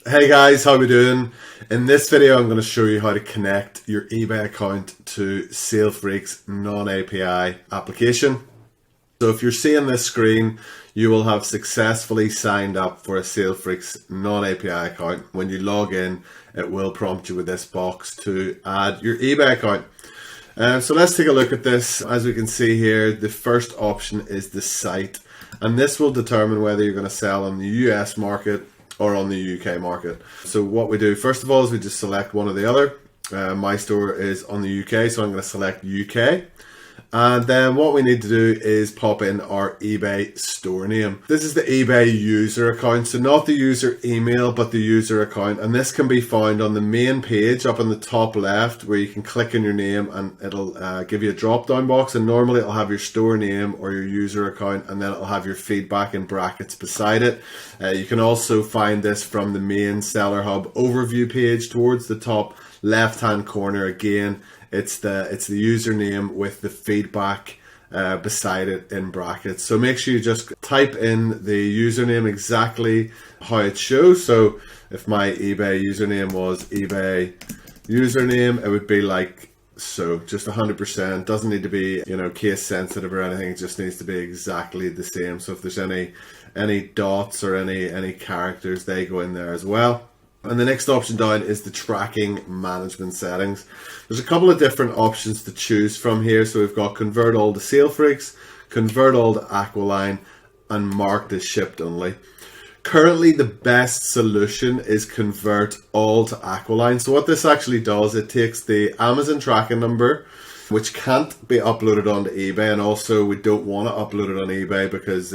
Hey guys, how we doing? In this video I'm going to show you how to connect your eBay account to Salefreaks Non API application. So if you're seeing this screen, you will have successfully signed up for a Salefreaks Non API account. When you log in, it will prompt you with this box to add your eBay account. So let's take a look at this. As we can see here, the first option is the site, and this will determine whether you're going to sell on the US market or on the UK market. So what we do first of all is we just select one or the other. My store is on the UK, so I'm going to select UK. And then what we need to do is pop in our eBay store name. This is the eBay user account, so not the user email, but the user account. And this can be found on the main page up in the top left, where you can click on your name and it'll give you a drop down box. And normally it'll have your store name or your user account, and then it'll have your feedback in brackets beside it. You can also find this from the main Seller Hub overview page towards the top left hand corner. Again, it's the username with the feedback beside it in brackets. So make sure you just type in the username exactly how it shows. So if my eBay username was eBay username, it would be like so, just 100%. Doesn't need to be, case sensitive or anything. It just needs to be exactly the same. So if there's any dots or any characters, they go in there as well. And the next option down is the tracking management settings. There's a couple of different options to choose from here. So we've got convert all to Salefreaks, convert all to Aqualine, and marked as shipped only. Currently, the best solution is convert all to Aqualine. So what this actually does, it takes the Amazon tracking number, which can't be uploaded onto eBay, and also we don't want to upload it on eBay because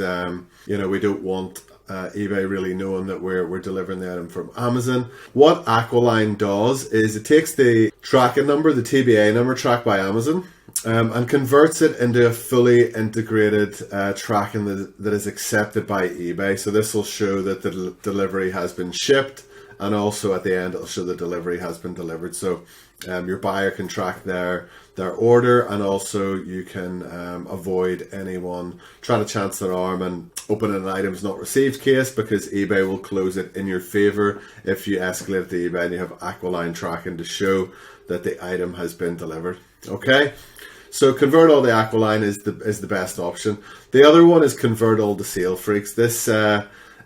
we don't want eBay really knowing that we're delivering the item from Amazon. What Aqualine does is it takes the tracking number, the TBA number tracked by Amazon, and converts it into a fully integrated tracking that is accepted by eBay. So this will show that the delivery has been shipped, and also at the end it'll show the delivery has been delivered. So your buyer can track their order, and also you can avoid anyone trying to chance their arm and open an items not received case, because eBay will close it in your favor if you escalate to eBay and you have Aqualine tracking to show that the item has been delivered. Okay, so convert all to Aqualine is the best option. The other one is convert all to Salefreaks. This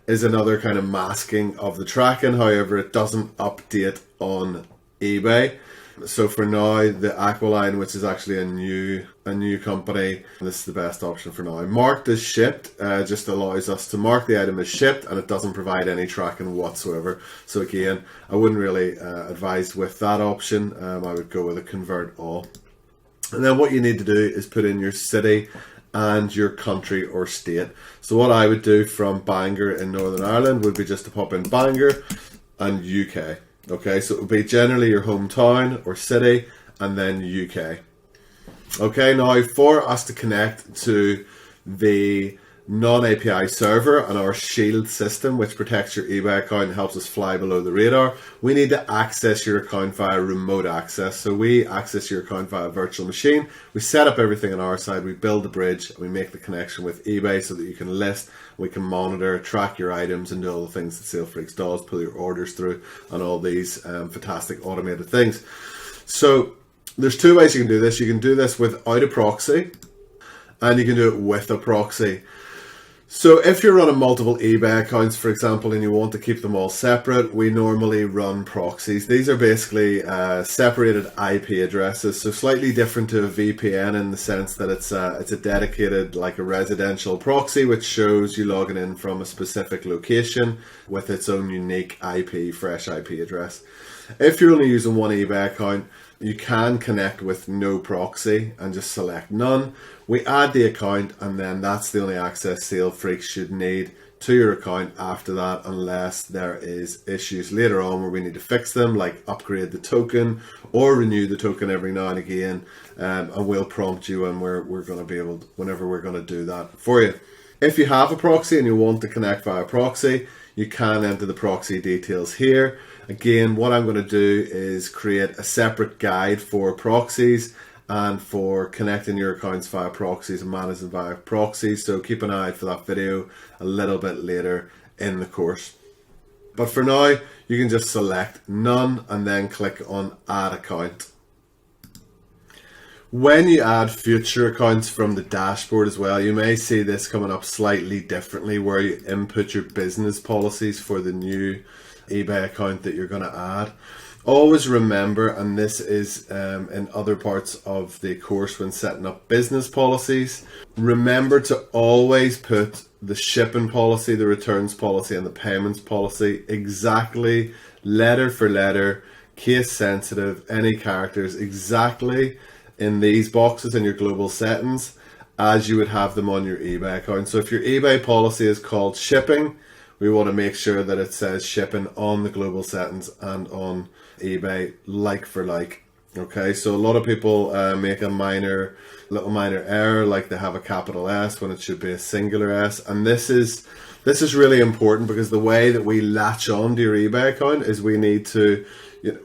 is another kind of masking of the tracking. However, it doesn't update on eBay. So for now, the Aqualine, which is actually a new company, this is the best option for now. Marked as shipped just allows us to mark the item as shipped, and it doesn't provide any tracking whatsoever. So again, I wouldn't really advise with that option. I would go with a convert all. And then what you need to do is put in your city and your country or state. So what I would do from Bangor in Northern Ireland would be just to pop in Bangor and UK. Okay, so it would be generally your hometown or city and then UK. Okay, now for us to connect to the non-API server and our shield system, which protects your eBay account and helps us fly below the radar, we need to access your account via remote access. So we access your account via virtual machine. We set up everything on our side. We build the bridge. And we make the connection with eBay so that you can list, we can monitor, track your items, and do all the things that Salefreaks does, pull your orders through, and all these fantastic automated things. So there's two ways you can do this. You can do this without a proxy, and you can do it with a proxy. So if you're running multiple eBay accounts, for example, and you want to keep them all separate, we normally run proxies. These are basically separated IP addresses, so slightly different to a VPN in the sense that it's a dedicated, like a residential proxy, which shows you logging in from a specific location with its own unique IP, fresh IP address. If you're only using one eBay account, you can connect with no proxy and just select none. We add the account, and then that's the only access Salefreaks should need to your account after that, unless there is issues later on where we need to fix them, like upgrade the token or renew the token every now and again, and we'll prompt you and we're going to be able to, whenever we're going to do that for you. If you have a proxy and you want to connect via proxy, you can enter the proxy details here. Again, what I'm going to do is create a separate guide for proxies and for connecting your accounts via proxies and managing via proxies. So keep an eye out for that video a little bit later in the course. But for now, you can just select none and then click on add account. When you add future accounts from the dashboard as well, you may see this coming up slightly differently where you input your business policies for the new eBay account that you're going to add. Always remember, and this is in other parts of the course when setting up business policies, remember to always put the shipping policy, the returns policy, and the payments policy exactly letter for letter, case sensitive, any characters, exactly in these boxes in your global settings as you would have them on your eBay account. So if your eBay policy is called shipping, we want to make sure that it says shipping on the global settings and on eBay like for like. Okay, so a lot of people make a little minor error, like they have a capital S when it should be a singular S, and this is really important because the way that we latch on to your eBay account is we need to,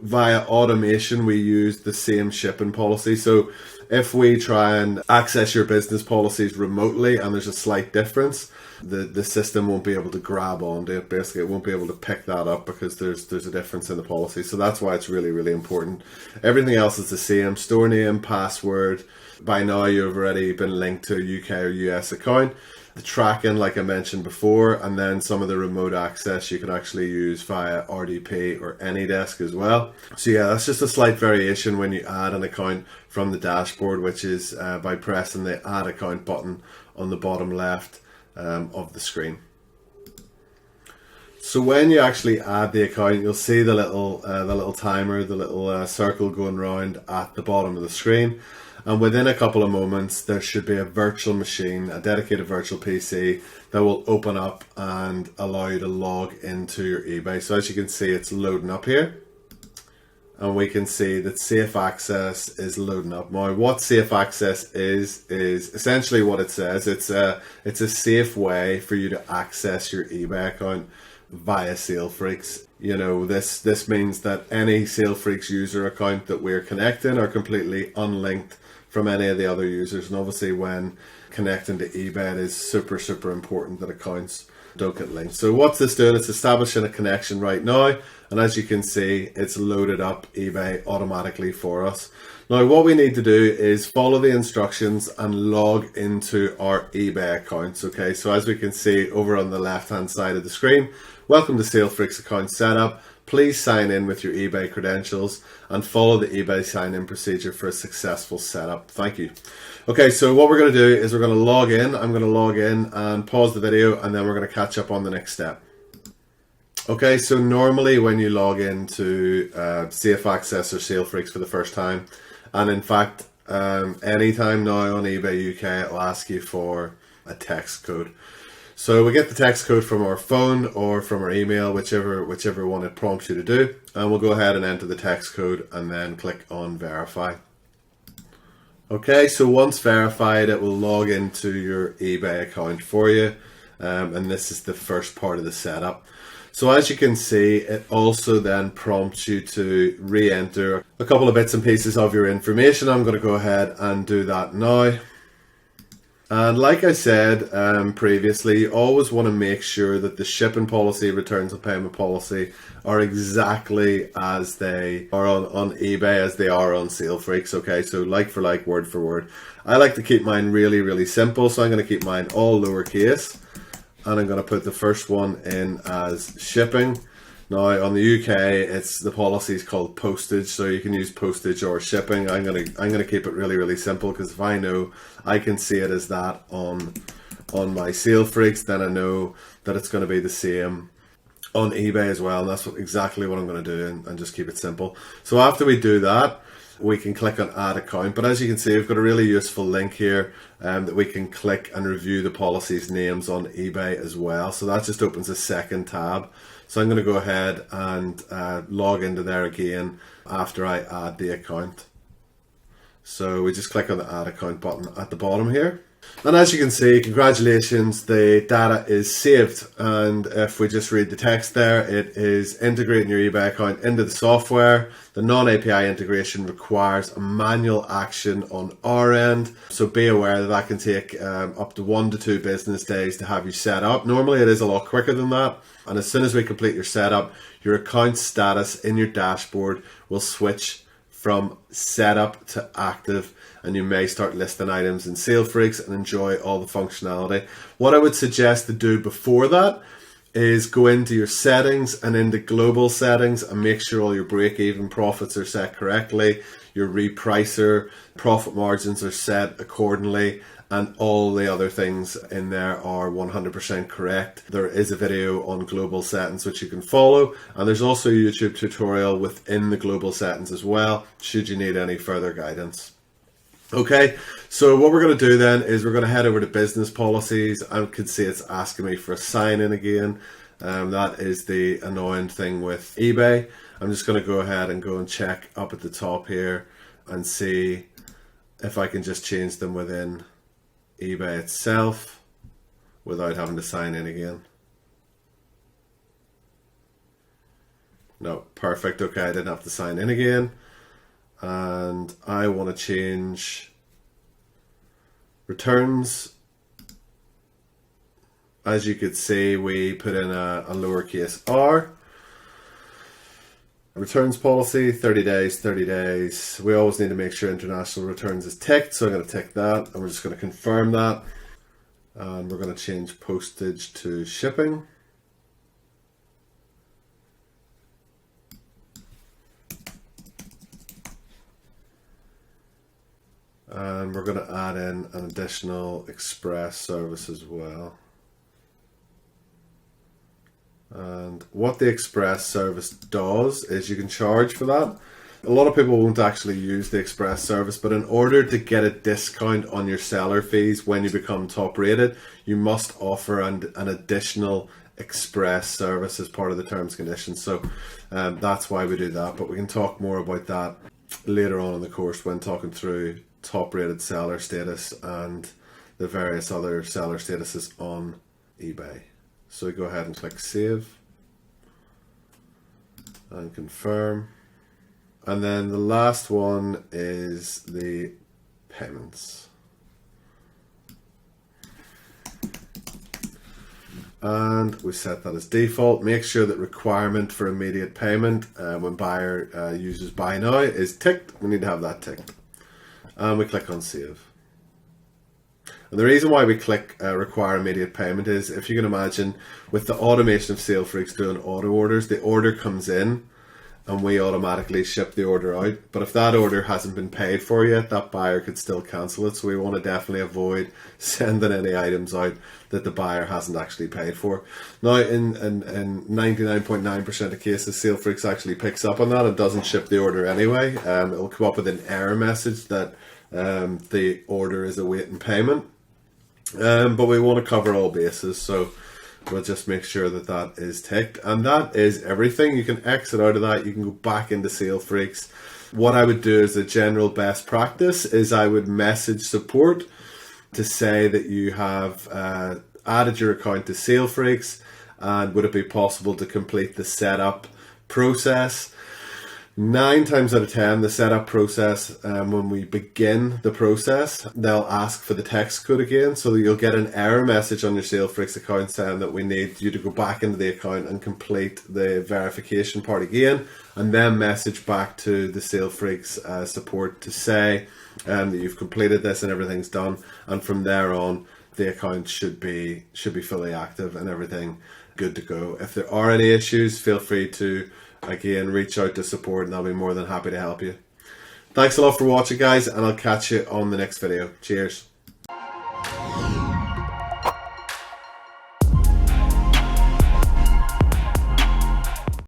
via automation, we use the same shipping policy. So if we try and access your business policies remotely and there's a slight difference, the system won't be able to grab onto it. Basically, it won't be able to pick that up because there's a difference in the policy. So that's why it's really, really important. Everything else is the same. Store name, password. By now, you've already been linked to a UK or US account. The tracking, like I mentioned before, and then some of the remote access you can actually use via RDP or AnyDesk as well. So yeah, that's just a slight variation when you add an account from the dashboard, which is by pressing the add account button on the bottom left of the screen. So when you actually add the account, you'll see the little timer, the little circle going round at the bottom of the screen. And within a couple of moments, there should be a virtual machine, a dedicated virtual PC that will open up and allow you to log into your eBay. So as you can see, it's loading up here. And we can see that Safe Access is loading up. Now, what Safe Access is essentially what it says. It's a safe way for you to access your eBay account via Salefreaks. This means that any Salefreaks user account that we're connecting are completely unlinked from any of the other users. And obviously when connecting to eBay, it is super, super important that accounts don't get linked. So what's this doing? It's establishing a connection right now. And as you can see, it's loaded up eBay automatically for us. Now, what we need to do is follow the instructions and log into our eBay accounts. Okay, so as we can see over on the left-hand side of the screen, welcome to Salefreaks account setup. Please sign in with your eBay credentials and follow the eBay sign-in procedure for a successful setup. Thank you. Okay, so what we're going to do is we're going to log in. I'm going to log in and pause the video, and then we're going to catch up on the next step. Okay, so normally when you log into Safe Access or Salefreaks for the first time, and in fact, anytime now on eBay UK, it'll ask you for a text code. So we get the text code from our phone or from our email, whichever one it prompts you to do. And we'll go ahead and enter the text code and then click on verify. Okay, so once verified, it will log into your eBay account for you. And this is the first part of the setup. So as you can see, it also then prompts you to re-enter a couple of bits and pieces of your information. I'm going to go ahead and do that now. And like I said previously, you always want to make sure that the shipping policy, returns and payment policy are exactly as they are on eBay as they are on Salefreaks. Okay, so like for like, word for word. I like to keep mine really, really simple, so I'm going to keep mine all lowercase. And I'm going to put the first one in as shipping. Now on the UK, the policy is called postage, so you can use postage or shipping. I'm gonna keep it really, really simple, because if I know I can see it as that on my Salefreaks, then I know that it's going to be the same on eBay as well. And that's exactly what I'm going to do, and just keep it simple. So after we do that, we can click on add account. But as you can see, we've got a really useful link here that we can click and review the policies names on eBay as well. So that just opens a second tab. So I'm going to go ahead and log into there again after I add the account. So we just click on the add account button at the bottom here. And as you can see, congratulations, the data is saved. And if we just read the text there, it is integrating your eBay account into the software. The non-API integration requires a manual action on our end. So be aware that that can take up to 1 to 2 business days to have you set up. Normally it is a lot quicker than that. And as soon as we complete your setup, your account status in your dashboard will switch from setup to active, and you may start listing items in Salefreaks and enjoy all the functionality. What I would suggest to do before that is go into your settings and into global settings and make sure all your break-even profits are set correctly, your repricer profit margins are set accordingly, and all the other things in there are 100% correct. There is a video on global settings which you can follow, and there's also a YouTube tutorial within the global settings as well, should you need any further guidance. Okay, so what we're going to do then is we're going to head over to business policies. I can see it's asking me for a sign in again. That is the annoying thing with eBay. I'm just going to go ahead and go and check up at the top here and see if I can just change them within eBay itself without having to sign in again. No, perfect. Okay, I didn't have to sign in again. And I want to change returns. As you could see, we put in a lowercase r. Returns policy, 30 days, 30 days. We always need to make sure international returns is ticked, so I'm going to tick that, and we're just going to confirm that. And we're going to change postage to shipping. And we're going to add in an additional express service as well. And what the express service does is you can charge for that. A lot of people won't actually use the express service, but in order to get a discount on your seller fees when you become top rated, you must offer an additional express service as part of the terms and conditions. So that's why we do that, but we can talk more about that later on in the course when talking through top rated seller status and the various other seller statuses on eBay. So we go ahead and click save and confirm. And then the last one is the payments. And we set that as default. Make sure that requirement for immediate payment when buyer uses buy now is ticked. We need to have that ticked. And we click on save. And the reason why we click require immediate payment is, if you can imagine, with the automation of Salefreaks doing auto orders, the order comes in and we automatically ship the order out. But if that order hasn't been paid for yet, that buyer could still cancel it. So we want to definitely avoid sending any items out that the buyer hasn't actually paid for. Now, in 99.9% of cases, Salefreaks actually picks up on that and doesn't ship the order anyway. It'll come up with an error message that the order is awaiting payment. But we want to cover all bases, so we'll just make sure that that is ticked. And that is everything. You can exit out of that. You can go back into Salefreaks. What I would do as a general best practice is I would message support to say that you have added your account to Salefreaks, and would it be possible to complete the setup process. 9 times out of 10, the setup process, when we begin the process, they'll ask for the text code again. So you'll get an error message on your Salefreaks account saying that we need you to go back into the account and complete the verification part again, and then message back to the Salefreaks support to say that you've completed this and everything's done. And from there on, the account should be fully active and everything good to go. If there are any issues, feel free to again reach out to support and I'll be more than happy to help you. Thanks a lot for watching, guys, and I'll catch you on the next video. Cheers.